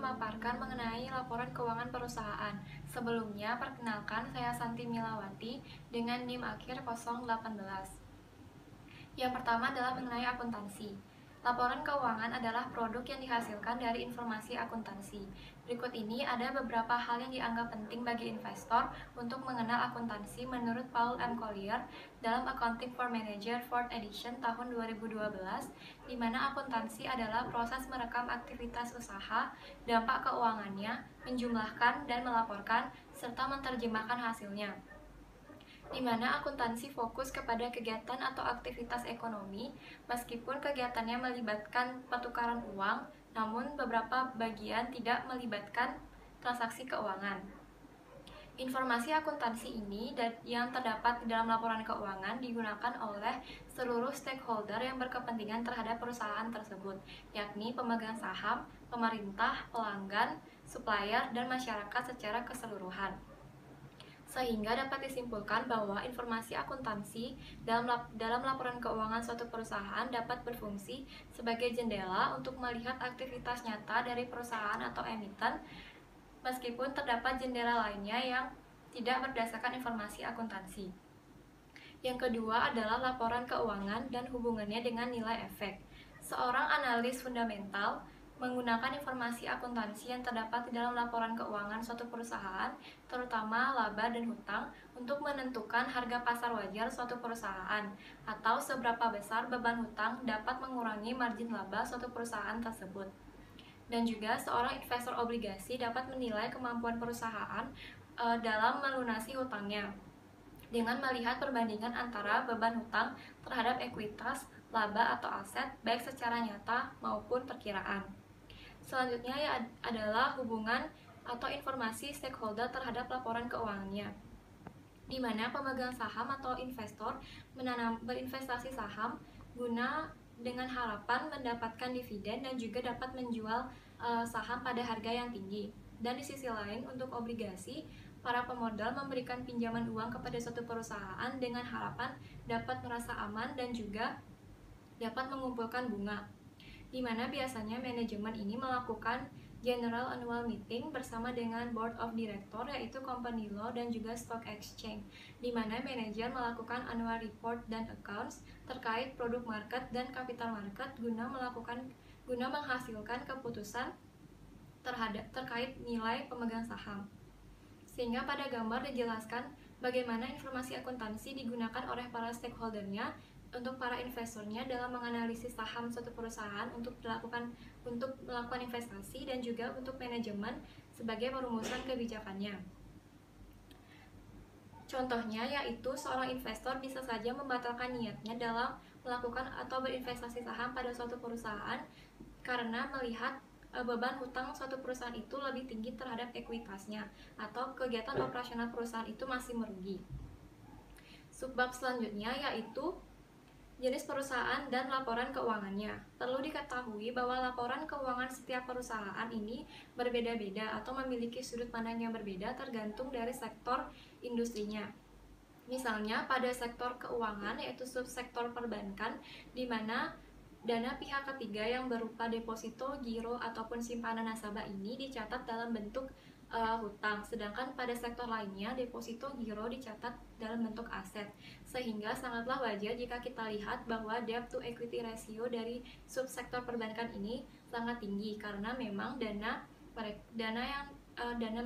memaparkan mengenai laporan keuangan perusahaan. Sebelumnya, perkenalkan saya Santi Milawati dengan NIM akhir 018. Yang pertama adalah mengenai akuntansi. Laporan keuangan adalah produk yang dihasilkan dari informasi akuntansi. Berikut ini ada beberapa hal yang dianggap penting bagi investor untuk mengenal akuntansi menurut Paul M. Collier dalam Accounting for Manager 4th edition tahun 2012, di mana akuntansi adalah proses merekam aktivitas usaha, dampak keuangannya, menjumlahkan dan melaporkan, serta menerjemahkan hasilnya, di mana akuntansi fokus kepada kegiatan atau aktivitas ekonomi, meskipun kegiatannya melibatkan pertukaran uang, namun beberapa bagian tidak melibatkan transaksi keuangan. Informasi akuntansi ini yang terdapat di dalam laporan keuangan digunakan oleh seluruh stakeholder yang berkepentingan terhadap perusahaan tersebut, yakni pemegang saham, pemerintah, pelanggan, supplier, dan masyarakat secara keseluruhan. Sehingga dapat disimpulkan bahwa informasi akuntansi dalam laporan keuangan suatu perusahaan dapat berfungsi sebagai jendela untuk melihat aktivitas nyata dari perusahaan atau emiten, meskipun terdapat jendela lainnya yang tidak berdasarkan informasi akuntansi. Yang kedua adalah laporan keuangan dan hubungannya dengan nilai efek. Seorang analis fundamental menggunakan informasi akuntansi yang terdapat di dalam laporan keuangan suatu perusahaan, terutama laba dan hutang, untuk menentukan harga pasar wajar suatu perusahaan, atau seberapa besar beban hutang dapat mengurangi margin laba suatu perusahaan tersebut. Dan juga seorang investor obligasi dapat menilai kemampuan perusahaan dalam melunasi hutangnya dengan melihat perbandingan antara beban hutang terhadap ekuitas, laba atau aset, baik secara nyata maupun perkiraan. Selanjutnya adalah hubungan atau informasi stakeholder terhadap laporan keuangannya, di mana pemegang saham atau investor berinvestasi saham guna dengan harapan mendapatkan dividen dan juga dapat menjual saham pada harga yang tinggi. Dan di sisi lain, untuk obligasi, para pemodal memberikan pinjaman uang kepada suatu perusahaan dengan harapan dapat merasa aman dan juga dapat mengumpulkan bunga, di mana biasanya manajemen ini melakukan General Annual Meeting bersama dengan Board of Director, yaitu Company Law dan juga Stock Exchange, di mana manajer melakukan annual report dan accounts terkait produk market dan capital market guna menghasilkan keputusan terkait nilai pemegang saham. Sehingga pada gambar dijelaskan bagaimana informasi akuntansi digunakan oleh para stakeholdernya untuk para investornya dalam menganalisis saham suatu perusahaan untuk melakukan investasi dan juga untuk manajemen sebagai perumusan kebijakannya. Contohnya yaitu seorang investor bisa saja membatalkan niatnya dalam melakukan atau berinvestasi saham pada suatu perusahaan karena melihat beban hutang suatu perusahaan itu lebih tinggi terhadap ekuitasnya atau kegiatan operasional perusahaan itu masih merugi. Subbab selanjutnya yaitu jenis perusahaan dan laporan keuangannya. Perlu diketahui bahwa laporan keuangan setiap perusahaan ini berbeda-beda atau memiliki sudut pandang yang berbeda tergantung dari sektor industrinya. Misalnya pada sektor keuangan yaitu subsektor perbankan, di mana dana pihak ketiga yang berupa deposito, giro, ataupun simpanan nasabah ini dicatat dalam bentuk hutang, sedangkan pada sektor lainnya deposito giro dicatat dalam bentuk aset, sehingga sangatlah wajar jika kita lihat bahwa debt to equity ratio dari subsektor perbankan ini sangat tinggi karena memang dana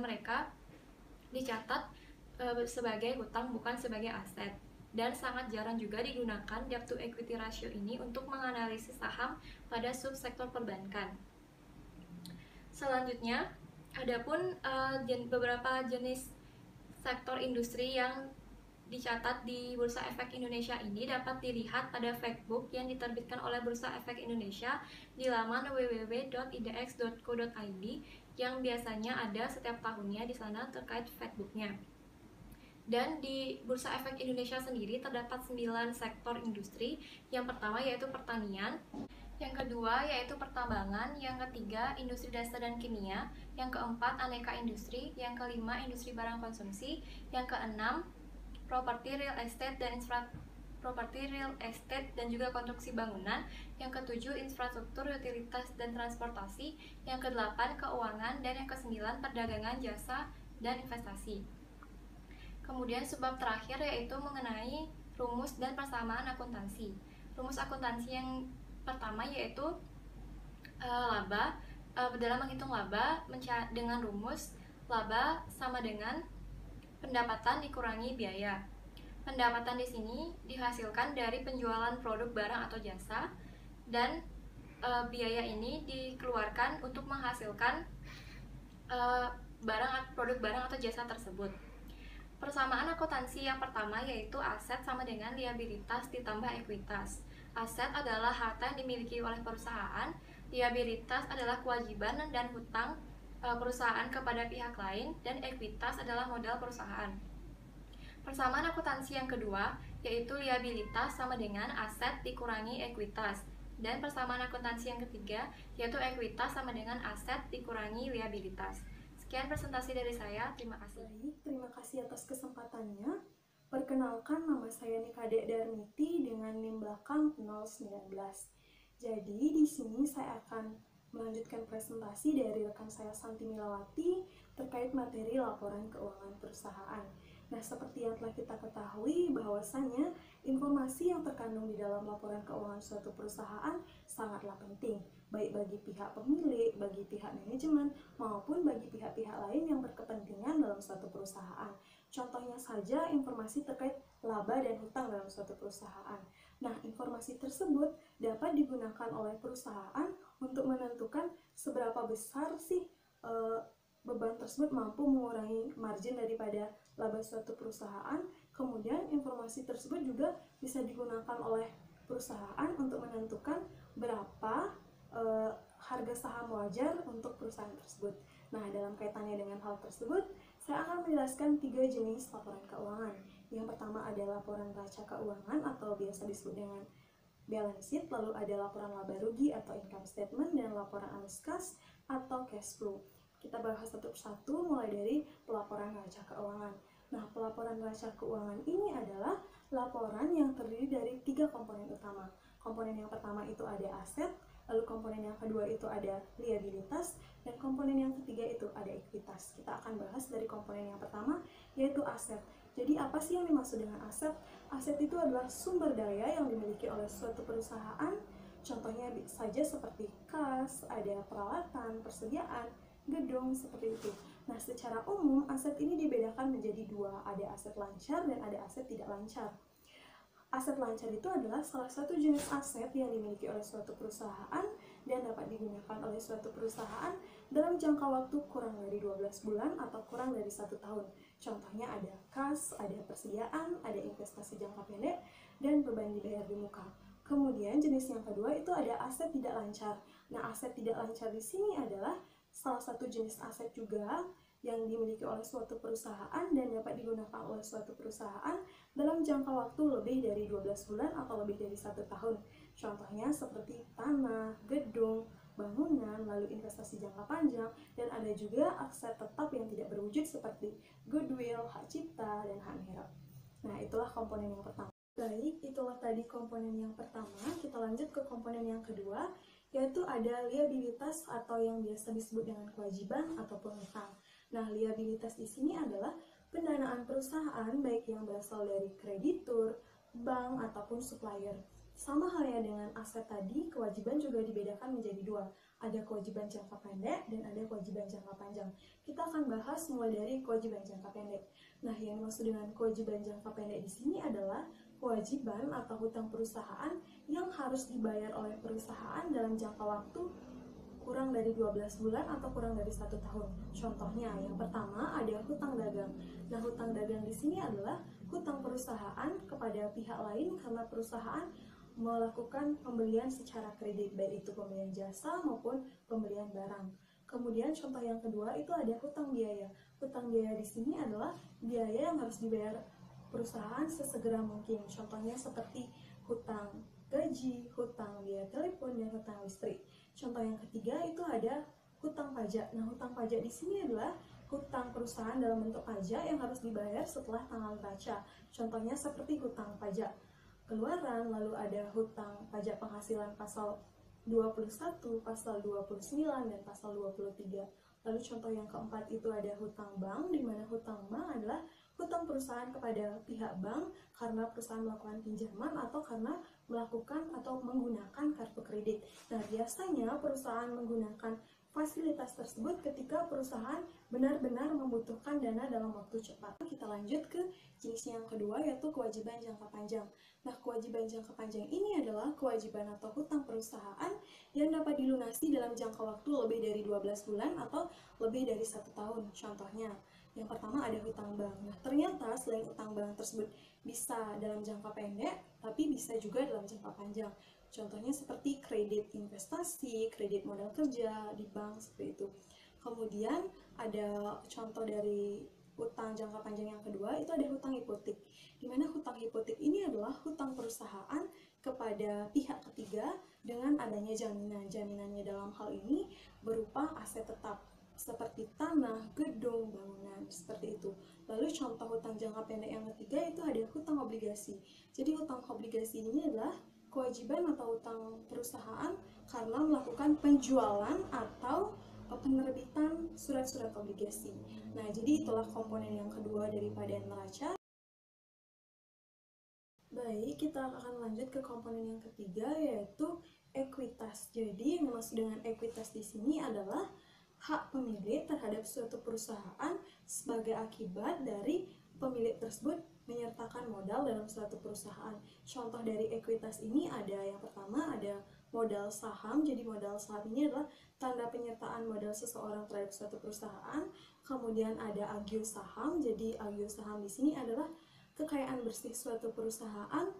mereka dicatat sebagai hutang bukan sebagai aset, dan sangat jarang juga digunakan debt to equity ratio ini untuk menganalisis saham pada subsektor perbankan. Selanjutnya, adapun beberapa jenis sektor industri yang dicatat di Bursa Efek Indonesia ini dapat dilihat pada Factbook yang diterbitkan oleh Bursa Efek Indonesia di laman www.idx.co.id yang biasanya ada setiap tahunnya di sana terkait Factbooknya. Dan di Bursa Efek Indonesia sendiri terdapat 9 sektor industri. Yang pertama yaitu pertanian, yang kedua yaitu pertambangan, yang ketiga industri dasar dan kimia, yang keempat aneka industri, yang kelima industri barang konsumsi, yang keenam properti, real estate, dan properti real estate dan juga konstruksi bangunan. Yang ketujuh, infrastruktur, utilitas, dan transportasi. Yang kedelapan, keuangan. Dan yang kesembilan, perdagangan, jasa, dan investasi. Kemudian sebab terakhir yaitu mengenai rumus dan persamaan akuntansi. Rumus akuntansi yang pertama yaitu laba. Dalam menghitung laba dengan rumus laba sama dengan pendapatan dikurangi biaya. Pendapatan di sini dihasilkan dari penjualan produk barang atau jasa, dan biaya ini dikeluarkan untuk menghasilkan produk barang atau jasa tersebut. Persamaan akuntansi yang pertama yaitu aset sama dengan liabilitas ditambah ekuitas. Aset adalah harta yang dimiliki oleh perusahaan, liabilitas adalah kewajiban dan hutang perusahaan kepada pihak lain, dan ekuitas adalah modal perusahaan. Persamaan akuntansi yang kedua yaitu liabilitas sama dengan aset dikurangi ekuitas, dan persamaan akuntansi yang ketiga yaitu ekuitas sama dengan aset dikurangi liabilitas. Sekian presentasi dari saya, terima kasih. Baik, terima kasih atas kesempatannya. Perkenalkan, nama saya Nikade Darmiti dengan NIM belakang 019. Jadi di sini saya akan melanjutkan presentasi dari rekan saya Santi Milawati terkait materi laporan keuangan perusahaan. Nah, seperti yang telah kita ketahui bahwasannya informasi yang terkandung di dalam laporan keuangan suatu perusahaan sangatlah penting, baik bagi pihak pemilik, bagi pihak manajemen, maupun bagi pihak-pihak lain yang berkepentingan dalam suatu perusahaan. Contohnya saja informasi terkait laba dan hutang dalam suatu perusahaan. Nah, informasi tersebut dapat digunakan oleh perusahaan untuk menentukan seberapa besar sih beban tersebut mampu mengurangi margin daripada laba suatu perusahaan. Kemudian informasi tersebut juga bisa digunakan oleh perusahaan untuk menentukan berapa harga saham wajar untuk perusahaan tersebut. Nah, dalam kaitannya dengan hal tersebut, saya akan menjelaskan 3 jenis laporan keuangan. Yang pertama ada laporan neraca keuangan atau biasa disebut dengan balance sheet, lalu ada laporan laba rugi atau income statement, dan laporan arus kas atau cash flow. Kita bahas satu persatu mulai dari pelaporan neraca keuangan. Nah, pelaporan neraca keuangan ini adalah laporan yang terdiri dari 3 komponen utama. Komponen yang pertama itu ada aset, lalu komponen yang kedua itu ada liabilitas, dan komponen yang ketiga itu ada ekuitas. Kita akan bahas dari komponen yang pertama yaitu aset. Jadi apa sih yang dimaksud dengan aset? Aset itu adalah sumber daya yang dimiliki oleh suatu perusahaan. Contohnya saja seperti kas, ada peralatan, persediaan, gedung, seperti itu. Nah, secara umum aset ini dibedakan menjadi 2, ada aset lancar dan ada aset tidak lancar. Aset lancar itu adalah salah satu jenis aset yang dimiliki oleh suatu perusahaan dan dapat digunakan oleh suatu perusahaan dalam jangka waktu kurang dari 12 bulan atau kurang dari 1 tahun. Contohnya ada kas, ada persediaan, ada investasi jangka pendek, dan beban dibayar di muka. Kemudian jenis yang kedua itu ada aset tidak lancar. Nah, aset tidak lancar di sini adalah salah satu jenis aset juga yang dimiliki oleh suatu perusahaan dan dapat digunakan oleh suatu perusahaan dalam jangka waktu lebih dari 12 bulan atau lebih dari 1 tahun. Contohnya seperti tanah, gedung, bangunan, lalu investasi jangka panjang, dan ada juga aset tetap yang tidak berwujud seperti goodwill, hak cipta, dan hak merek. Nah, itulah komponen yang pertama. Baik, itulah tadi komponen yang pertama. Kita lanjut ke komponen yang kedua, yaitu ada liabilitas atau yang biasa disebut dengan kewajiban ataupun hutang. Nah, liabilitas di sini adalah pendanaan perusahaan baik yang berasal dari kreditur, bank, ataupun supplier. Sama halnya dengan aset tadi, kewajiban juga dibedakan menjadi 2. Ada kewajiban jangka pendek dan ada kewajiban jangka panjang. Kita akan bahas mulai dari kewajiban jangka pendek. Nah, yang dimaksud dengan kewajiban jangka pendek di sini adalah kewajiban atau hutang perusahaan yang harus dibayar oleh perusahaan dalam jangka waktu kurang dari 12 bulan atau kurang dari 1 tahun. Contohnya, yang pertama ada hutang dagang. Nah, hutang dagang di sini adalah hutang perusahaan kepada pihak lain karena perusahaan melakukan pembelian secara kredit, baik itu pembelian jasa maupun pembelian barang. Kemudian contoh yang kedua itu ada hutang biaya. Hutang biaya di sini adalah biaya yang harus dibayar perusahaan sesegera mungkin. Contohnya seperti hutang gaji, hutang biaya telepon, dan hutang listrik. Contoh yang ketiga itu ada hutang pajak. Nah, hutang pajak di sini adalah hutang perusahaan dalam bentuk pajak yang harus dibayar setelah tanggal neraca. Contohnya seperti hutang pajak keluaran, lalu ada hutang pajak penghasilan pasal 21, pasal 29, dan pasal 23. Lalu contoh yang keempat itu ada hutang bank, di mana hutang bank adalah hutang perusahaan kepada pihak bank karena perusahaan melakukan pinjaman atau karena melakukan atau menggunakan kartu kredit. Nah, biasanya perusahaan menggunakan fasilitas tersebut ketika perusahaan benar-benar membutuhkan dana dalam waktu cepat. Kita lanjut ke jenis yang kedua, yaitu kewajiban jangka panjang. Nah, kewajiban jangka panjang ini adalah kewajiban atau hutang perusahaan yang dapat dilunasi dalam jangka waktu lebih dari 12 bulan atau lebih dari 1 tahun. Contohnya, yang pertama ada hutang bank. Nah, ternyata selain hutang bank tersebut bisa dalam jangka pendek, tapi bisa juga dalam jangka panjang. Contohnya seperti kredit investasi, kredit modal kerja di bank, seperti itu. Kemudian ada contoh dari hutang jangka panjang yang kedua, itu ada hutang hipotek. Di mana hutang hipotek ini adalah hutang perusahaan kepada pihak ketiga dengan adanya jaminan. Jaminannya dalam hal ini berupa aset tetap seperti tanah, gedung, bangunan, seperti itu. Lalu contoh hutang jangka pendek yang ketiga itu ada hutang obligasi. Jadi hutang obligasi ini adalah kewajiban atau hutang perusahaan karena melakukan penjualan atau penerbitan surat-surat obligasi. Nah, jadi itulah komponen yang kedua daripada neraca. Baik, kita akan lanjut ke komponen yang ketiga, yaitu ekuitas. Jadi, yang dimaksud dengan ekuitas di sini adalah hak pemilik terhadap suatu perusahaan sebagai akibat dari pemilik tersebut menyertakan modal dalam suatu perusahaan. Contoh dari ekuitas ini ada yang pertama ada modal saham. Jadi modal saham ini adalah tanda penyertaan modal seseorang terhadap suatu perusahaan. Kemudian ada agio saham. Jadi agio saham di sini adalah kekayaan bersih suatu perusahaan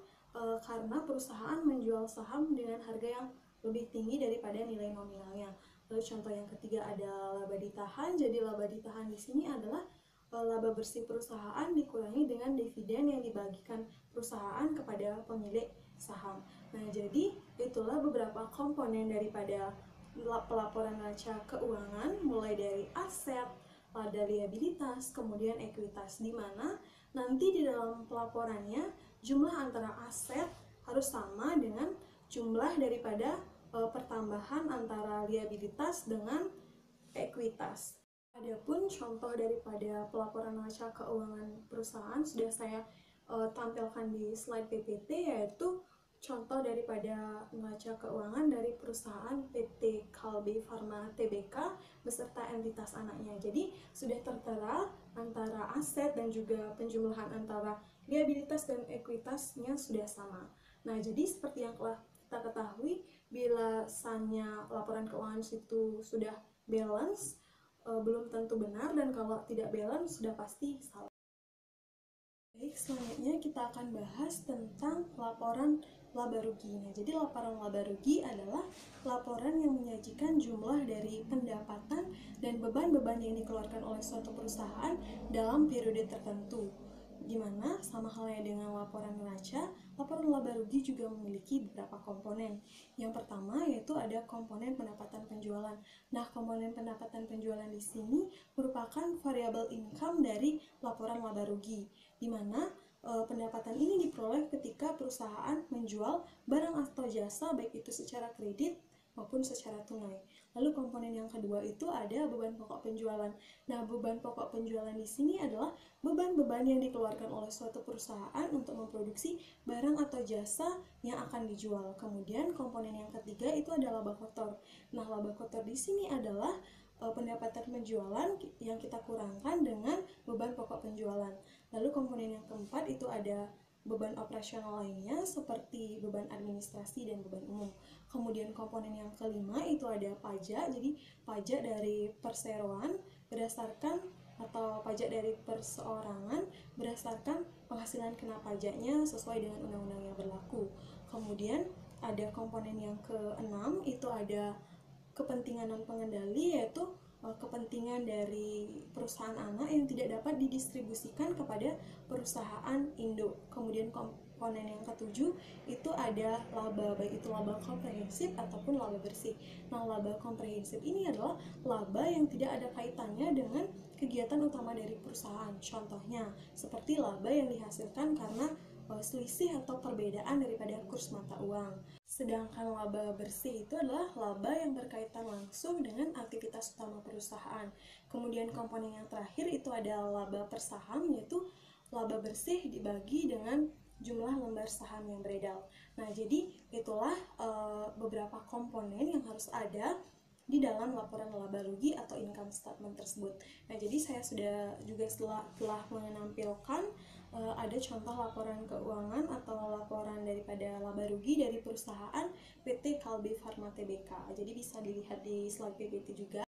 karena perusahaan menjual saham dengan harga yang lebih tinggi daripada nilai nominalnya. Lalu contoh yang ketiga ada laba ditahan. Jadi laba ditahan di sini adalah laba bersih perusahaan dikurangi dengan dividen yang dibagikan perusahaan kepada pemilik saham. Nah, jadi itulah beberapa komponen daripada pelaporan neraca keuangan, mulai dari aset, laba liabilitas, kemudian ekuitas, di mana nanti di dalam pelaporannya jumlah antara aset harus sama dengan jumlah daripada pertambahan antara liabilitas dengan ekuitas. Adapun contoh daripada pelaporan neraca keuangan perusahaan sudah saya tampilkan di slide PPT, yaitu contoh daripada neraca keuangan dari perusahaan PT Kalbe Farma Tbk beserta entitas anaknya. Jadi sudah tertera antara aset dan juga penjumlahan antara liabilitas dan ekuitasnya sudah sama. Nah, jadi seperti yang telah kita ketahui, bila misalnya laporan keuangan itu sudah balance, belum tentu benar, dan kalau tidak balance sudah pasti salah. Baik, selanjutnya kita akan bahas tentang laporan laba rugi. Nah, jadi laporan laba rugi adalah laporan yang menyajikan jumlah dari pendapatan dan beban-beban yang dikeluarkan oleh suatu perusahaan dalam periode tertentu. Di mana sama halnya dengan laporan neraca, laporan laba rugi juga memiliki beberapa komponen. Yang pertama yaitu ada komponen pendapatan penjualan. Nah, komponen pendapatan penjualan di sini merupakan variabel income dari laporan laba rugi, di mana pendapatan ini diperoleh ketika perusahaan menjual barang atau jasa baik itu secara kredit maupun secara tunai. Lalu komponen yang kedua itu ada beban pokok penjualan. Nah, beban pokok penjualan di sini adalah beban-beban yang dikeluarkan oleh suatu perusahaan untuk memproduksi barang atau jasa yang akan dijual. Kemudian komponen yang ketiga itu adalah laba kotor. Nah, laba kotor di sini adalah pendapatan penjualan yang kita kurangkan dengan beban pokok penjualan. Lalu komponen yang keempat itu ada beban operasional lainnya seperti beban administrasi dan beban umum. Kemudian komponen yang kelima itu ada pajak. Jadi pajak dari perseroan berdasarkan atau pajak dari perseorangan berdasarkan penghasilan kena pajaknya sesuai dengan undang-undang yang berlaku. Kemudian ada komponen yang keenam itu ada kepentingan non pengendali, yaitu kepentingan dari perusahaan anak yang tidak dapat didistribusikan kepada perusahaan induk. Kemudian komponen yang ketujuh itu ada laba, baik itu laba komprehensif ataupun laba bersih. Nah, laba komprehensif ini adalah laba yang tidak ada kaitannya dengan kegiatan utama dari perusahaan. Contohnya seperti laba yang dihasilkan karena selisih atau perbedaan daripada kurs mata uang. Sedangkan laba bersih itu adalah laba yang berkaitan langsung dengan aktivitas utama perusahaan. Kemudian komponen yang terakhir itu adalah laba per saham, yaitu laba bersih dibagi dengan jumlah lembar saham yang beredar. Nah, jadi itulah beberapa komponen yang harus ada di dalam laporan laba rugi atau income statement tersebut. Nah, jadi saya sudah juga telah menampilkan ada contoh laporan keuangan atau laporan daripada laba rugi dari perusahaan PT Kalbe Farma Tbk. Jadi bisa dilihat di slide PPT juga.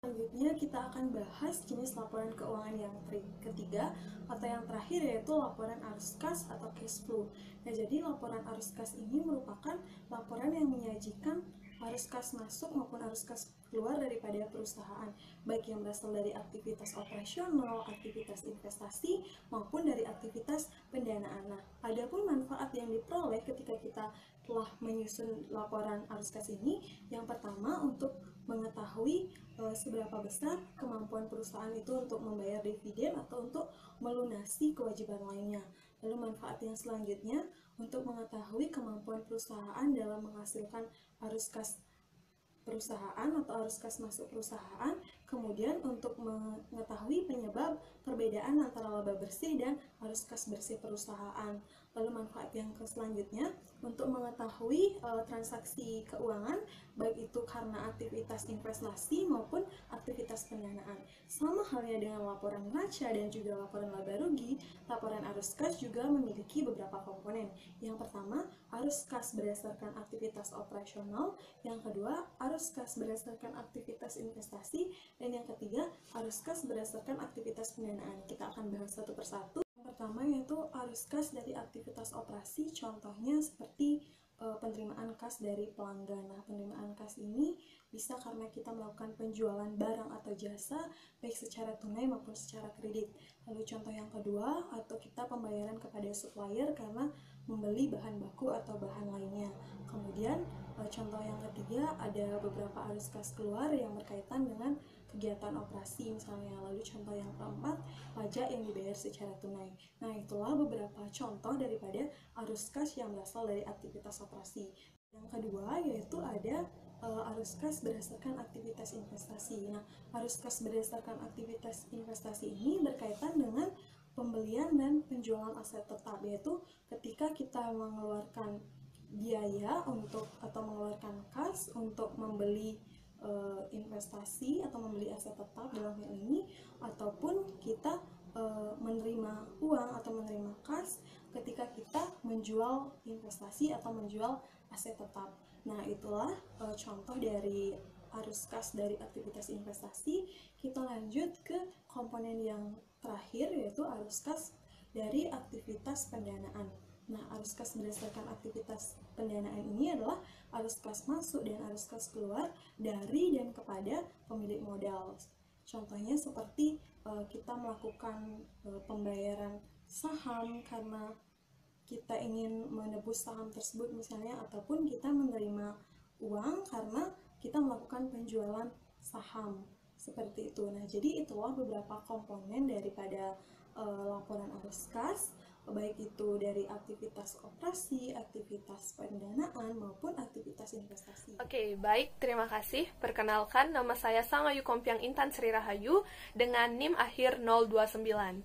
Selanjutnya kita akan bahas jenis laporan keuangan yang ketiga atau yang terakhir, yaitu laporan arus kas atau cash flow. Nah, jadi laporan arus kas ini merupakan laporan yang menyajikan arus kas masuk maupun arus kas keluar daripada perusahaan, baik yang berasal dari aktivitas operasional, aktivitas investasi, maupun dari aktivitas pendanaan. Nah, adapun manfaat yang diperoleh ketika kita telah menyusun laporan arus kas ini, yang pertama untuk mengetahui seberapa besar kemampuan perusahaan itu untuk membayar dividen atau untuk melunasi kewajiban lainnya. Lalu manfaat yang selanjutnya untuk mengetahui kemampuan perusahaan dalam menghasilkan arus kas perusahaan atau arus kas masuk perusahaan, kemudian untuk mengetahui penyebab perbedaan antara laba bersih dan arus kas bersih perusahaan. Lalu manfaat yang selanjutnya untuk mengetahui transaksi keuangan, baik itu karena aktivitas investasi maupun aktivitas pendanaan. Sama halnya dengan laporan neraca dan juga laporan laba rugi, laporan arus kas juga memiliki beberapa komponen. Yang pertama, arus kas berdasarkan aktivitas operasional, yang kedua, arus kas berdasarkan aktivitas investasi, dan yang ketiga, arus kas berdasarkan aktivitas pendanaan. Kita akan bahas satu persatu. Yang pertama yaitu arus kas dari aktivitas operasi, contohnya seperti penerimaan kas dari pelanggan. Nah, penerimaan kas ini bisa karena kita melakukan penjualan barang atau jasa, baik secara tunai maupun secara kredit. Lalu contoh yang kedua, atau kita pembayaran kepada supplier karena membeli bahan baku atau bahan lainnya. Kemudian contoh yang ketiga, ada beberapa arus kas keluar yang berkaitan dengan kegiatan operasi misalnya. Lalu contoh yang keempat, pajak yang dibayar secara tunai. Nah, itulah beberapa contoh daripada arus kas yang berasal dari aktivitas operasi. Yang kedua yaitu ada arus kas berdasarkan aktivitas investasi. Nah, arus kas berdasarkan aktivitas investasi ini berkaitan dengan pembelian dan penjualan aset tetap, yaitu ketika kita mengeluarkan biaya untuk atau mengeluarkan kas untuk membeli investasi atau membeli aset tetap dalam hal ini, ataupun kita menerima uang atau menerima kas ketika kita menjual investasi atau menjual aset tetap. Nah, itulah contoh dari arus kas dari aktivitas investasi. Kita lanjut ke komponen yang terakhir, yaitu arus kas dari aktivitas pendanaan. Nah, arus kas berdasarkan aktivitas pendanaan ini adalah arus kas masuk dan arus kas keluar dari dan kepada pemilik modal. Contohnya seperti kita melakukan pembayaran saham karena kita ingin menebus saham tersebut misalnya, ataupun kita menerima uang karena kita melakukan penjualan saham, seperti itu. Nah, jadi itulah beberapa komponen daripada laporan arus kas, baik itu dari aktivitas operasi, aktivitas pendanaan, maupun aktivitas investasi. Oke, baik, terima kasih. Perkenalkan, nama saya Sangayu Kompiang Intan Sri Rahayu dengan NIM akhir 029.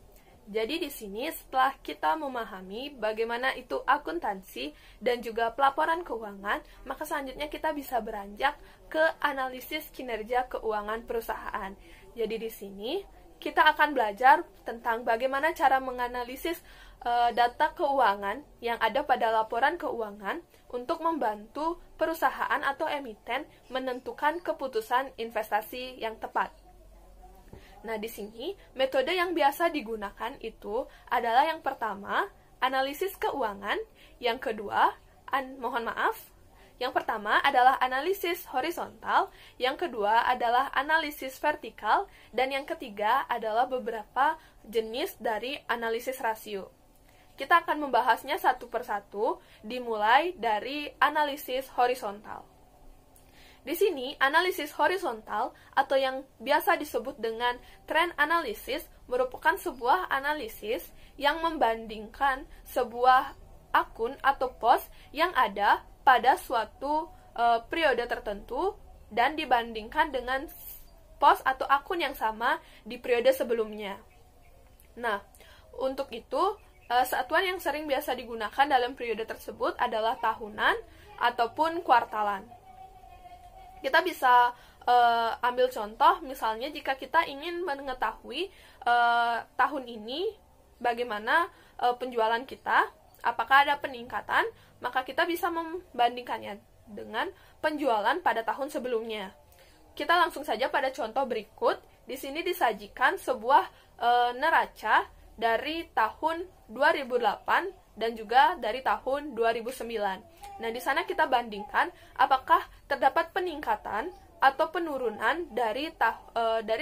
Jadi di sini setelah kita memahami bagaimana itu akuntansi dan juga pelaporan keuangan, maka selanjutnya kita bisa beranjak ke analisis kinerja keuangan perusahaan. Jadi di sini kita akan belajar tentang bagaimana cara menganalisis data keuangan yang ada pada laporan keuangan untuk membantu perusahaan atau emiten menentukan keputusan investasi yang tepat. Nah, di sini metode yang biasa digunakan itu adalah yang pertama, analisis keuangan, yang kedua, yang pertama adalah analisis horizontal, yang kedua adalah analisis vertikal, dan yang ketiga adalah beberapa jenis dari analisis rasio. Kita akan membahasnya satu persatu, dimulai dari analisis horizontal. Di sini, analisis horizontal atau yang biasa disebut dengan trend analysis merupakan sebuah analisis yang membandingkan sebuah akun atau post yang ada pada suatu periode tertentu dan dibandingkan dengan post atau akun yang sama di periode sebelumnya. Nah, untuk itu, satuan yang sering biasa digunakan dalam periode tersebut adalah tahunan ataupun kuartalan. Kita bisa ambil contoh, misalnya jika kita ingin mengetahui tahun ini bagaimana penjualan kita, apakah ada peningkatan, maka kita bisa membandingkannya dengan penjualan pada tahun sebelumnya. Kita langsung saja pada contoh berikut. Di sini disajikan sebuah neraca dari tahun 2008 dan juga dari tahun 2009. Nah, di sana kita bandingkan apakah terdapat peningkatan atau penurunan dari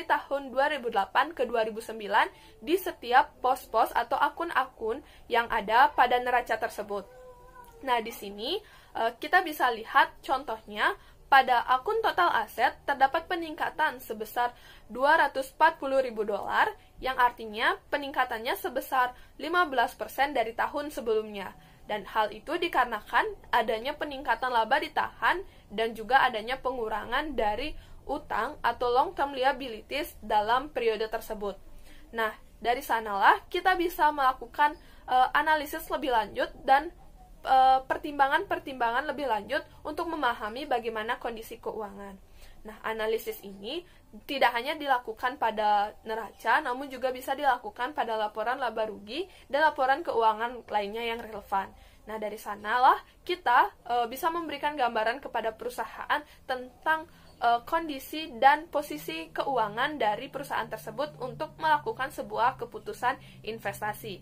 tahun 2008 ke 2009 di setiap pos-pos atau akun-akun yang ada pada neraca tersebut. Nah, di sini kita bisa lihat contohnya pada akun total aset terdapat peningkatan sebesar $240.000 yang artinya peningkatannya sebesar 15% dari tahun sebelumnya. Dan hal itu dikarenakan adanya peningkatan laba ditahan dan juga adanya pengurangan dari utang atau long term liabilities dalam periode tersebut. Nah, dari sanalah kita bisa melakukan analisis lebih lanjut dan pertimbangan-pertimbangan lebih lanjut untuk memahami bagaimana kondisi keuangan. Nah, analisis ini tidak hanya dilakukan pada neraca, namun juga bisa dilakukan pada laporan laba rugi dan laporan keuangan lainnya yang relevan. Nah, dari sanalah kita bisa memberikan gambaran kepada perusahaan tentang kondisi dan posisi keuangan dari perusahaan tersebut untuk melakukan sebuah keputusan investasi.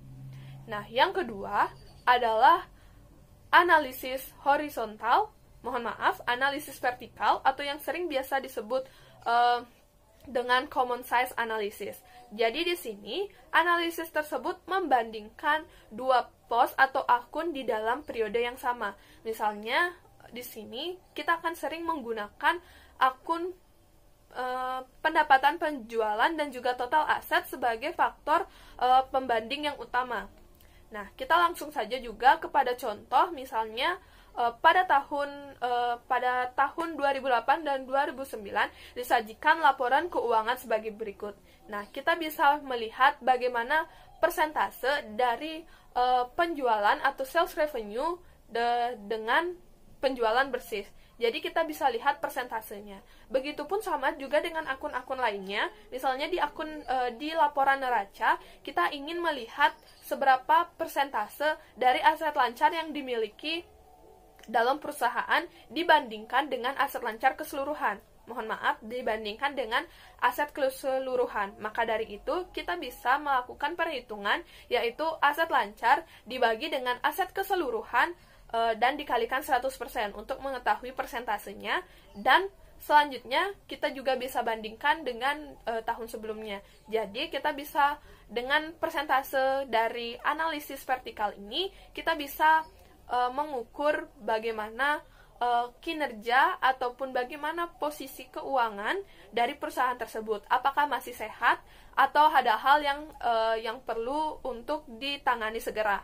Nah, yang kedua adalah analisis horizontal, analisis vertikal atau yang sering biasa disebut dengan common size analysis. Jadi di sini analisis tersebut membandingkan dua pos atau akun di dalam periode yang sama. Misalnya di sini kita akan sering menggunakan akun pendapatan penjualan dan juga total aset sebagai faktor pembanding yang utama. Nah, kita langsung saja juga kepada contoh, misalnya pada tahun 2008 dan 2009 disajikan laporan keuangan sebagai berikut. Nah, kita bisa melihat bagaimana persentase dari penjualan atau sales revenue dengan penjualan bersih. Jadi kita bisa lihat persentasenya. Begitupun sama juga dengan akun-akun lainnya. Misalnya di laporan neraca, kita ingin melihat seberapa persentase dari aset lancar yang dimiliki dalam perusahaan dibandingkan dengan aset lancar keseluruhan. Dibandingkan dengan aset keseluruhan. Maka dari itu, kita bisa melakukan perhitungan, yaitu aset lancar dibagi dengan aset keseluruhan dan dikalikan 100% untuk mengetahui persentasenya. Dan selanjutnya, kita juga bisa bandingkan dengan tahun sebelumnya. Jadi, kita bisa dengan persentase dari analisis vertikal ini, kita bisa mengukur bagaimana kinerja ataupun bagaimana posisi keuangan dari perusahaan tersebut. Apakah masih sehat atau ada hal yang perlu untuk ditangani segera.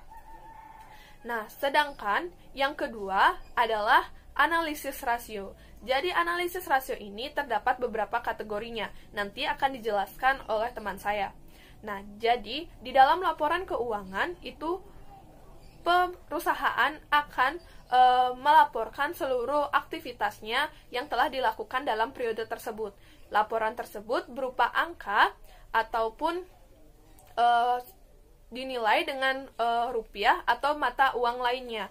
Nah, sedangkan yang kedua adalah analisis rasio. Jadi analisis rasio ini terdapat beberapa kategorinya. Nanti akan dijelaskan oleh teman saya. Nah, jadi di dalam laporan keuangan itu perusahaan akan melaporkan seluruh aktivitasnya yang telah dilakukan dalam periode tersebut. Laporan tersebut berupa angka ataupun dinilai dengan rupiah atau mata uang lainnya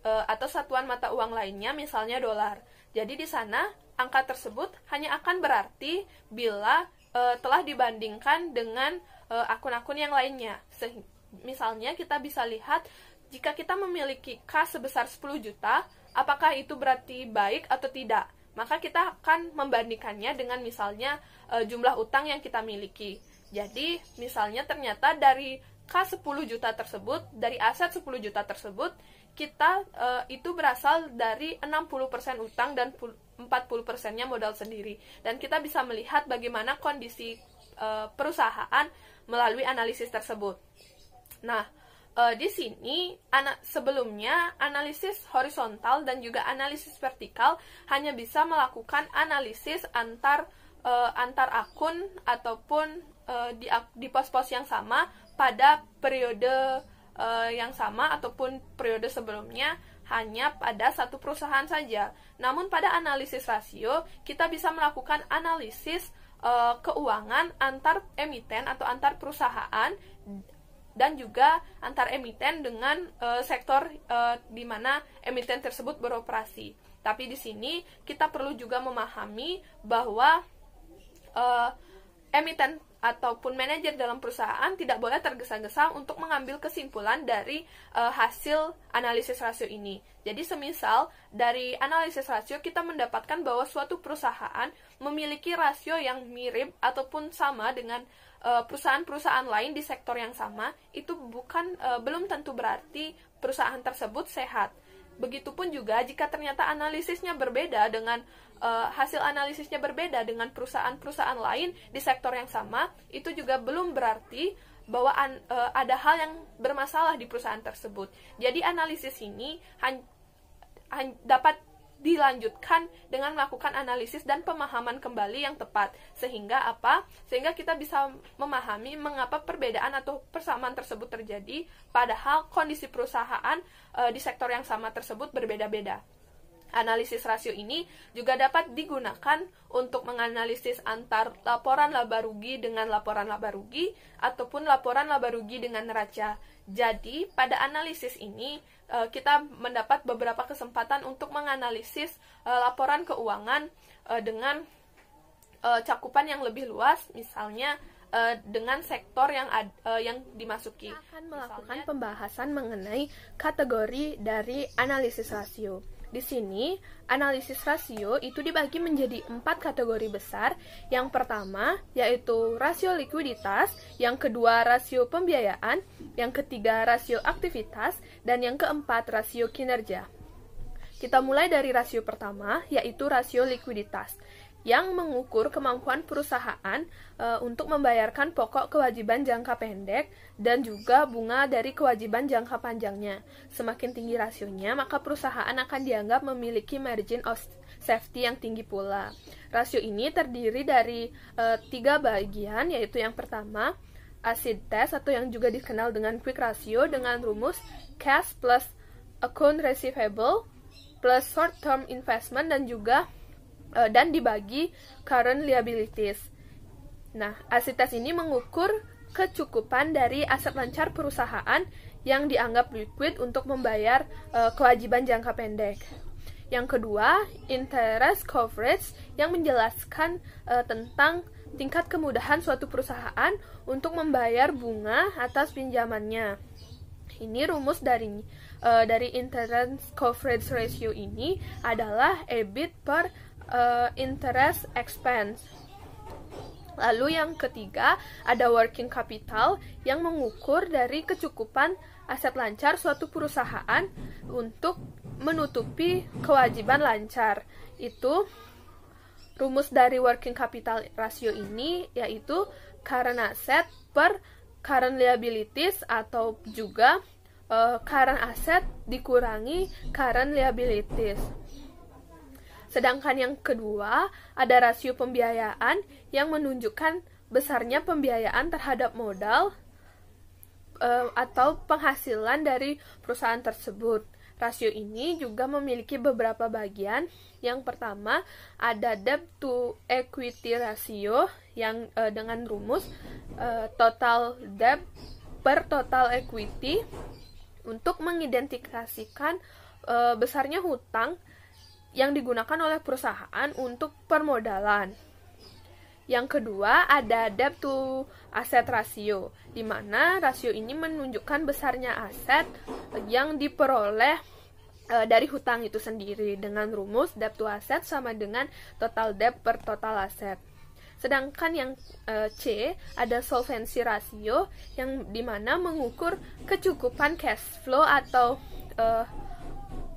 atau satuan mata uang lainnya, misalnya dolar. Jadi di sana angka tersebut hanya akan berarti bila telah dibandingkan dengan akun-akun yang lainnya. Misalnya kita bisa lihat jika kita memiliki kas sebesar 10 juta, apakah itu berarti baik atau tidak? Maka kita akan membandingkannya dengan misalnya jumlah utang yang kita miliki. Jadi, misalnya ternyata dari kas 10 juta tersebut, dari aset 10 juta tersebut, kita itu berasal dari 60% utang dan 40%-nya modal sendiri. Dan kita bisa melihat bagaimana kondisi perusahaan melalui analisis tersebut. Nah, di sini sebelumnya analisis horizontal dan juga analisis vertikal hanya bisa melakukan analisis antar akun ataupun di pos-pos yang sama pada periode yang sama ataupun periode sebelumnya hanya pada satu perusahaan saja. Namun pada analisis rasio kita bisa melakukan analisis keuangan antar emiten atau antar perusahaan dan juga antar emiten dengan sektor di mana emiten tersebut beroperasi. Tapi di sini kita perlu juga memahami bahwa emiten ataupun manajer dalam perusahaan tidak boleh tergesa-gesa untuk mengambil kesimpulan dari hasil analisis rasio ini. Jadi semisal dari analisis rasio kita mendapatkan bahwa suatu perusahaan memiliki rasio yang mirip ataupun sama dengan perusahaan-perusahaan lain di sektor yang sama, itu belum tentu berarti perusahaan tersebut sehat. Begitupun juga jika ternyata analisisnya berbeda dengan hasil analisisnya berbeda dengan perusahaan-perusahaan lain di sektor yang sama, itu juga belum berarti bahwa ada hal yang bermasalah di perusahaan tersebut. Jadi analisis ini dapat dilanjutkan dengan melakukan analisis dan pemahaman kembali yang tepat. Sehingga kita bisa memahami mengapa perbedaan atau persamaan tersebut terjadi padahal kondisi perusahaan di sektor yang sama tersebut berbeda-beda. Analisis rasio ini juga dapat digunakan untuk menganalisis antar laporan laba rugi dengan laporan laba rugi ataupun laporan laba rugi dengan neraca. Jadi, pada analisis ini kita mendapat beberapa kesempatan untuk menganalisis laporan keuangan dengan cakupan yang lebih luas, misalnya dengan sektor yang dimasuki. Kita akan melakukan pembahasan mengenai kategori dari analisis rasio. Di sini, analisis rasio itu dibagi menjadi 4 kategori besar. Yang pertama, yaitu rasio likuiditas, yang kedua rasio pembiayaan, yang ketiga rasio aktivitas, dan yang keempat rasio kinerja. Kita mulai dari rasio pertama, yaitu rasio likuiditas, yang mengukur kemampuan perusahaan untuk membayarkan pokok kewajiban jangka pendek dan juga bunga dari kewajiban jangka panjangnya. Semakin tinggi rasionya, maka perusahaan akan dianggap memiliki margin of safety yang tinggi pula. Rasio ini terdiri dari 3 bagian, yaitu yang pertama, acid test atau yang juga dikenal dengan quick ratio dengan rumus cash plus account receivable plus short term investment dan dibagi current liabilities. Nah, acid test ini mengukur kecukupan dari aset lancar perusahaan yang dianggap liquid untuk membayar kewajiban jangka pendek. Yang kedua, interest coverage yang menjelaskan tentang tingkat kemudahan suatu perusahaan untuk membayar bunga atas pinjamannya. Ini rumus dari interest coverage ratio ini adalah EBIT per interest expense. Lalu yang ketiga ada working capital yang mengukur dari kecukupan aset lancar suatu perusahaan untuk menutupi kewajiban lancar. Itu rumus dari working capital ratio ini yaitu current asset per current liabilities atau juga current asset dikurangi current liabilities. Sedangkan yang kedua, ada rasio pembiayaan yang menunjukkan besarnya pembiayaan terhadap modal atau penghasilan dari perusahaan tersebut. Rasio ini juga memiliki beberapa bagian. Yang pertama, ada debt to equity ratio yang dengan rumus total debt per total equity untuk mengidentifikasikan besarnya hutang yang digunakan oleh perusahaan untuk permodalan. Yang kedua, ada debt to asset ratio, di mana rasio ini menunjukkan besarnya aset yang diperoleh dari hutang itu sendiri dengan rumus debt to asset sama dengan total debt per total asset. Sedangkan yang C, ada solvency ratio yang dimana mengukur kecukupan cash flow atau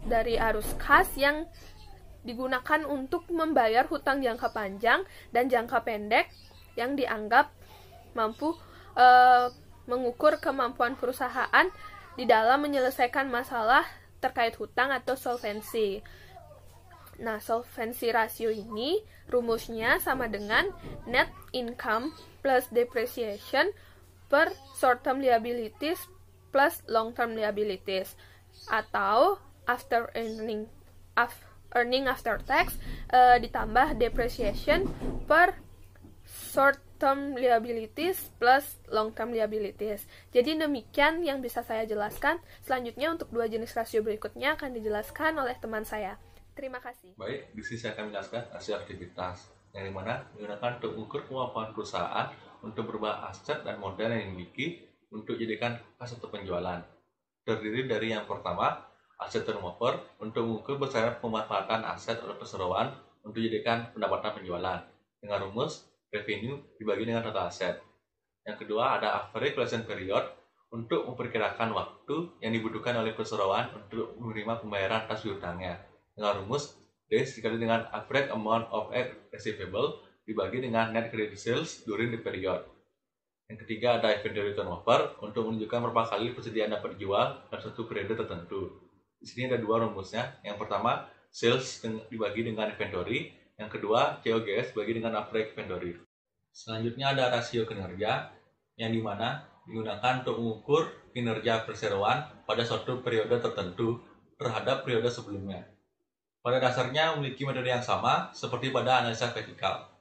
dari arus kas yang digunakan untuk membayar hutang jangka panjang dan jangka pendek yang dianggap mampu mengukur kemampuan perusahaan di dalam menyelesaikan masalah terkait hutang atau solvensi. Nah, solvency ratio ini rumusnya sama dengan net income plus depreciation per short term liabilities plus long term liabilities, atau earning after tax ditambah depreciation per short term liabilities plus long term liabilities. Jadi demikian yang bisa saya jelaskan. Selanjutnya untuk dua jenis rasio berikutnya akan dijelaskan oleh teman saya. Terima kasih. Baik, di sini saya akan menjelaskan rasio aktivitas, yang dimana digunakan untuk mengukur kemampuan perusahaan untuk berubah aset dan modal yang dimiliki untuk dijadikan kas atau penjualan. Terdiri dari yang pertama, aset turnover, untuk mengukur besaran pemanfaatan aset oleh perseroan untuk dijadikan pendapatan penjualan dengan rumus revenue dibagi dengan total aset. Yang kedua, ada average collection period, untuk memperkirakan waktu yang dibutuhkan oleh perseroan untuk menerima pembayaran atas piutangnya dengan rumus days dikali dengan average amount of receivable dibagi dengan net credit sales during the period. Yang ketiga, ada inventory turnover, untuk menunjukkan berapa kali persediaan dapat dijual dalam satu periode tertentu. Di sini ada dua rumusnya. Yang pertama, sales dibagi dengan inventory. Yang kedua, COGS dibagi dengan average inventory. Selanjutnya ada rasio kinerja, yang dimana digunakan untuk mengukur kinerja perseroan pada suatu periode tertentu terhadap periode sebelumnya. Pada dasarnya memiliki metode yang sama seperti pada analisa vertikal.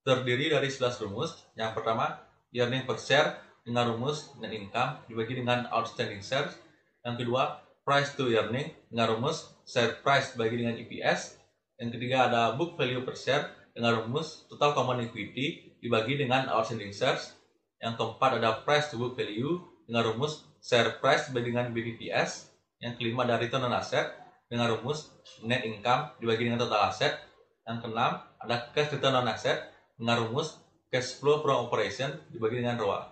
Terdiri dari 11 rumus. Yang pertama, earning per share dengan rumus net income dibagi dengan outstanding shares. Yang kedua, price to earning dengan rumus share price dibagi dengan EPS. Yang ketiga, ada book value per share dengan rumus total common equity dibagi dengan outstanding shares. Yang keempat, ada price to book value dengan rumus share price dibagi dengan BVPS. Yang kelima, ada return on asset dengan rumus net income dibagi dengan total asset. Yang keenam, ada cash return on asset dengan rumus cash flow from operation dibagi dengan ROA.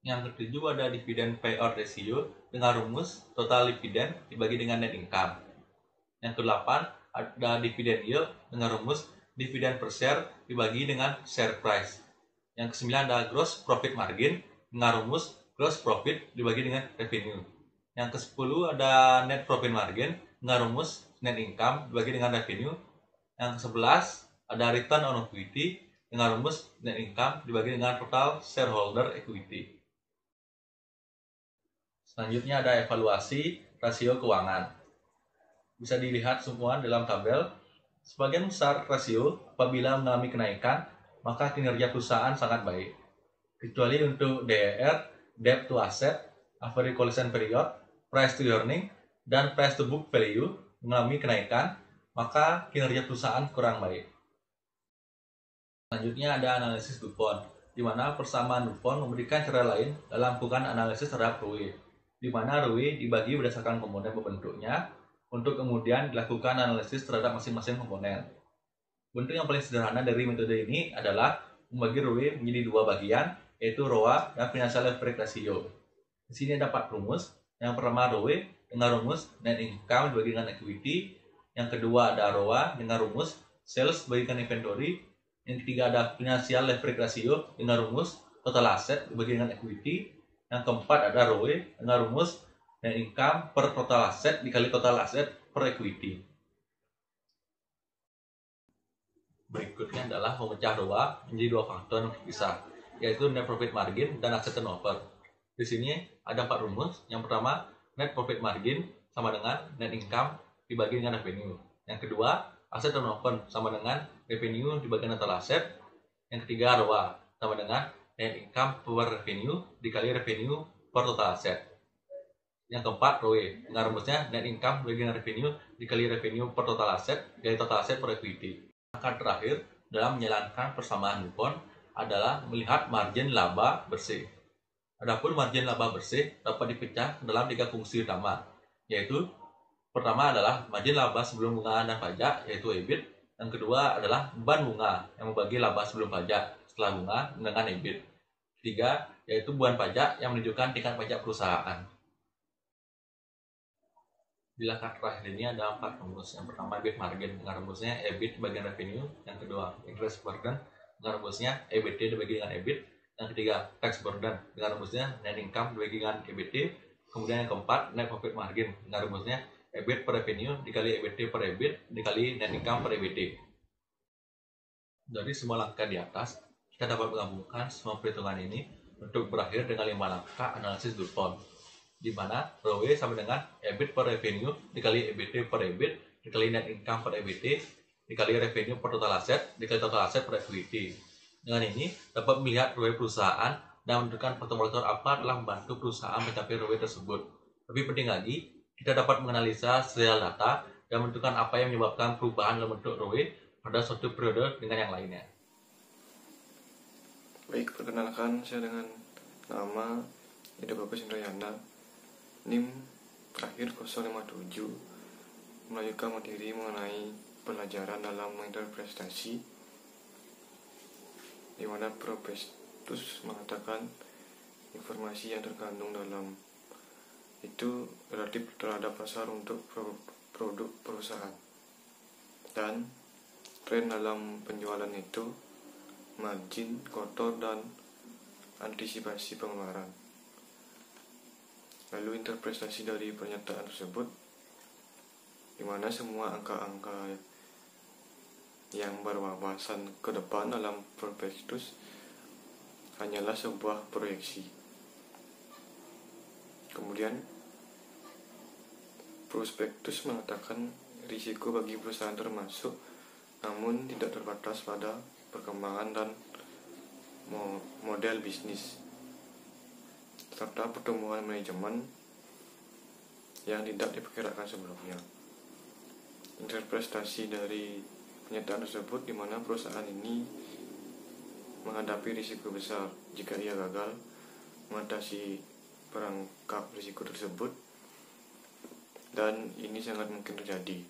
Yang ketujuh, ada dividend payout ratio dengan rumus total dividend dibagi dengan net income. Yang kedelapan, ada dividend yield dengan rumus dividend per share dibagi dengan share price. Yang kesembilan, ada gross profit margin dengan rumus gross profit dibagi dengan revenue. Yang kesepuluh, ada net profit margin dengan rumus net income dibagi dengan revenue. Yang kesebelas, ada return on equity dengan rumus net income dibagi dengan total shareholder equity. Selanjutnya ada evaluasi rasio keuangan. Bisa dilihat semua dalam tabel. Sebagian besar rasio apabila mengalami kenaikan, maka kinerja perusahaan sangat baik. Kecuali untuk DER, debt to asset, average collection period, price to earning, dan price to book value mengalami kenaikan, maka kinerja perusahaan kurang baik. Selanjutnya ada analisis Dupont, di mana persamaan Dupont memberikan cara lain dalam melakukan analisis terhadap ROE, di mana ROE dibagi berdasarkan komponen pembentuknya, untuk kemudian dilakukan analisis terhadap masing-masing komponen. Bentuk yang paling sederhana dari metode ini adalah membagi ROE menjadi dua bagian, yaitu ROA dan Financial Leverage Ratio. Di sini ada 4 rumus. Yang pertama, ROE dengan rumus net income dibagi dengan equity. Yang kedua, ada ROA dengan rumus sales dibagi dengan inventory. Yang ketiga, ada Financial Leverage Ratio dengan rumus total asset dibagi dengan equity. Yang keempat, ada ROE dengan rumus net income per total asset dikali total asset per equity. Berikutnya adalah memecah ROA menjadi dua faktor yang terpisah, yaitu net profit margin dan asset turnover. Di sini ada 4 rumus. Yang pertama, net profit margin sama dengan net income dibagi dengan revenue. Yang kedua, asset turnover sama dengan revenue dibagi dengan total asset. Yang ketiga, ROA sama dengan net income per revenue dikali revenue per total asset. Yang keempat, ROE dengan rumusnya net income dibagi dengan revenue dikali revenue per total asset dikali total asset per equity. Langkah terakhir dalam menjalankan persamaan Dupont adalah melihat margin laba bersih. Adapun margin laba bersih dapat dipecah dalam 3 fungsi utama, yaitu pertama adalah margin laba sebelum bunga dan pajak, yaitu EBIT. Yang kedua adalah beban bunga yang membagi laba sebelum pajak setelah bunga dengan EBIT. Ketiga, yaitu beban pajak yang menunjukkan tingkat pajak perusahaan. Di langkah terakhir ini ada 4 rumus. Yang pertama EBIT margin, dengan rumusnya EBIT bagian revenue. Yang kedua interest burden, dengan rumusnya EBT dibagi dengan EBIT. Yang ketiga tax burden, dengan rumusnya net income dibagi dengan EBT. Kemudian yang keempat net profit margin, dengan rumusnya EBIT per revenue dikali EBT per EBIT dikali net income per EBT. Dari semua langkah di atas, kita dapat menggabungkan semua perhitungan ini untuk berakhir dengan 5 langkah analisis Dupont, di mana ROE sama dengan EBIT per revenue dikali EBT per EBIT dikali net income per EBT dikali revenue per total aset dikali total aset per equity. Dengan ini dapat melihat ROE perusahaan dan menentukan faktor-faktor apa telah membantu perusahaan mencapai ROE tersebut. Lebih penting lagi, kita dapat menganalisa serial data dan menentukan apa yang menyebabkan perubahan dalam bentuk ROE pada suatu periode dengan yang lainnya. Baik, perkenalkan saya dengan nama Ida Bagus Indrayana, NIM terakhir 057, melanjutkan materi mengenai pelajaran dalam menginterpretasi, di mana prospektus mengatakan informasi yang terkandung dalam itu relatif terhadap pasar untuk produk perusahaan, dan tren dalam penjualan itu margin, kotor, dan antisipasi pengeluaran. Lalu interpretasi dari pernyataan tersebut, di mana semua angka-angka yang berwawasan ke depan dalam prospektus hanyalah sebuah proyeksi. Kemudian prospektus mengatakan risiko bagi perusahaan termasuk, namun tidak terbatas pada perkembangan dan model bisnis, serta pertumbuhan manajemen yang tidak diperkirakan sebelumnya. Interpretasi dari pernyataan tersebut, di mana perusahaan ini menghadapi risiko besar jika ia gagal mengatasi perangkap risiko tersebut, dan ini sangat mungkin terjadi.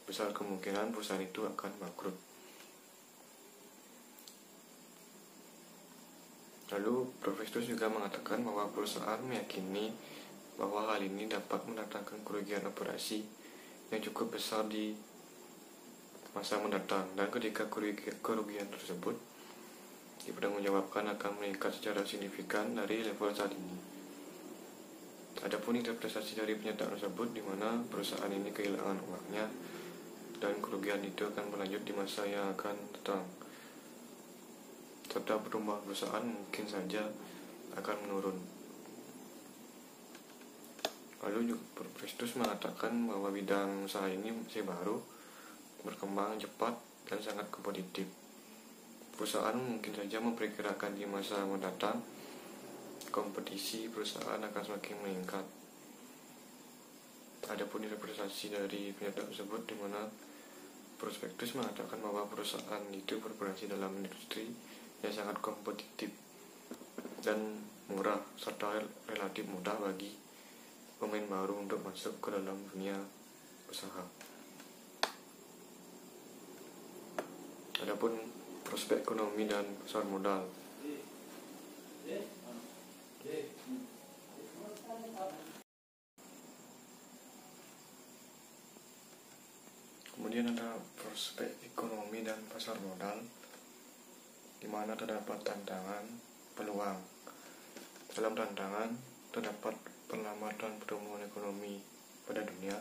Besar kemungkinan perusahaan itu akan bangkrut. Lalu prospektus juga mengatakan bahwa perusahaan meyakini bahwa hal ini dapat mendatangkan kerugian operasi yang cukup besar di masa mendatang, dan ketika kerugian tersebut dipertanggungjawabkan akan meningkat secara signifikan dari level saat ini. Adapun interpretasi dari pernyataan tersebut, di mana perusahaan ini kehilangan uangnya dan kerugian itu akan berlanjut di masa yang akan datang, serta pertumbuhan perusahaan mungkin saja akan menurun. Lalu juga prospektus mengatakan bahwa bidang usaha ini masih baru, berkembang cepat, dan sangat kompetitif. Perusahaan mungkin saja memperkirakan di masa mendatang kompetisi perusahaan akan semakin meningkat. Adapun interpretasi dari pernyataan tersebut, di mana prospektus mengatakan bahwa perusahaan itu beroperasi dalam industri yang sangat kompetitif dan murah, serta relatif mudah bagi pemain baru untuk masuk ke dalam dunia usaha. Adapun prospek ekonomi dan pasar modal, kemudian ada prospek ekonomi dan pasar modal, di mana terdapat tantangan, peluang. Dalam tantangan terdapat perlambatan pertumbuhan ekonomi pada dunia.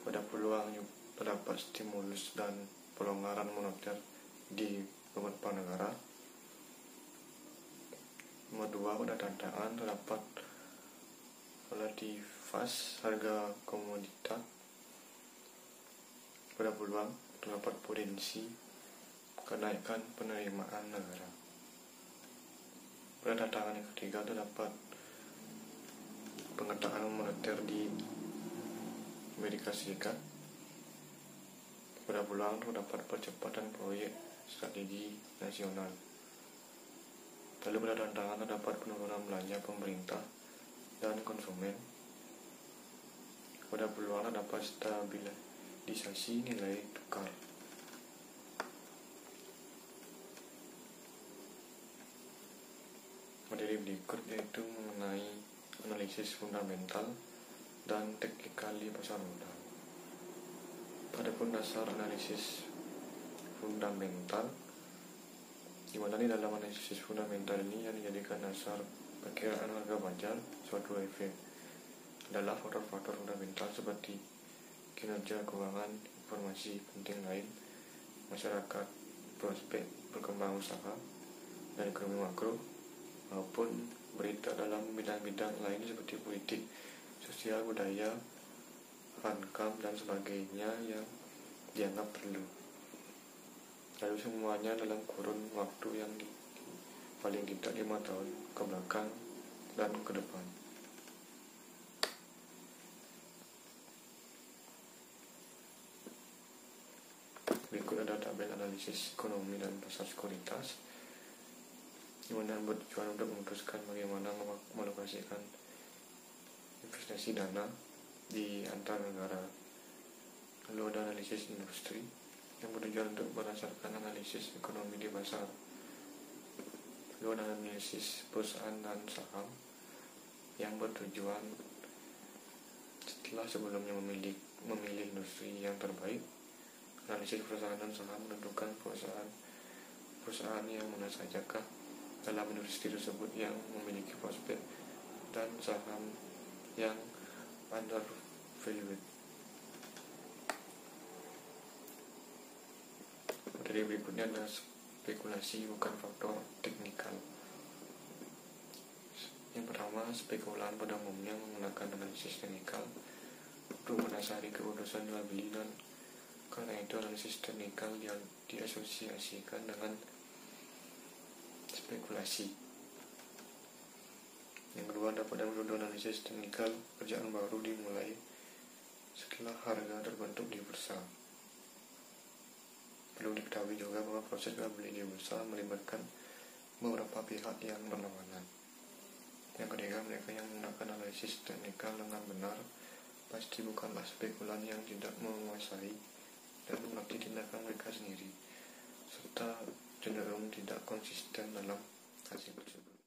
Pada peluang terdapat stimulus dan pelonggaran moneter di beberapa negara. Nomor 2, pada tantangan terdapat volatilitas harga komoditas. Pada peluang terdapat potensi kenaikan penerimaan negara. Pada tantangan yang ketiga terdapat pengetaan moneter di Amerika Serikat. Pada peluang terdapat percepatan proyek strategi nasional. Lalu pada tantangan terdapat penurunan belanja pemerintah dan konsumen. Pada peluang terdapat stabilisasi nilai tukar. Materi berikut yaitu mengenai analisis fundamental dan technically pasar modal. Adapun dasar analisis fundamental, di mana di dalam analisis fundamental ini yang dijadikan dasar perkiraan harga wajar suatu efek adalah faktor-faktor fundamental seperti kinerja keuangan, informasi penting lain, masyarakat, prospek berkembang usaha dan ekonomi makro, maupun berita dalam bidang-bidang lain seperti politik, sosial, budaya, hankam, dan sebagainya yang dianggap perlu. Lalu semuanya dalam kurun waktu yang paling tidak 5 tahun ke belakang dan ke depan. Berikut ada tabel analisis ekonomi dan pasar sekuritas, di mana bertujuan untuk memutuskan bagaimana mengalokasikan investasi dana di antar negara. Lalu ada analisis industri yang bertujuan untuk berdasarkan analisis ekonomi di pasar. Lalu ada analisis perusahaan dan saham yang bertujuan setelah sebelumnya memilih industri yang terbaik. Analisis perusahaan dan saham menentukan perusahaan yang mana sajakah dalam industri tersebut yang memiliki prospek dan saham yang undervalued. Dari berikutnya adalah spekulasi bukan faktor teknikal. Yang pertama, spekulan pada umumnya menggunakan analisis teknikal untuk mendasari keputusan jual beli, dan karena itu analisis teknikal yang diasosiasikan dengan spekulasi. Yang kedua, dapat menuduh analisis teknikal kerjaan baru dimulai setelah harga terbentuk di bursa. Perlu diketahui juga bahwa proses jual beli di bursa melibatkan beberapa pihak yang berlawanan. Yang ketiga, mereka yang menggunakan analisis teknikal dengan benar pasti bukanlah spekulan yang tidak menguasai dan mengerti tindakan mereka sendiri, serta cenderung tidak konsisten dalam hasil tersebut.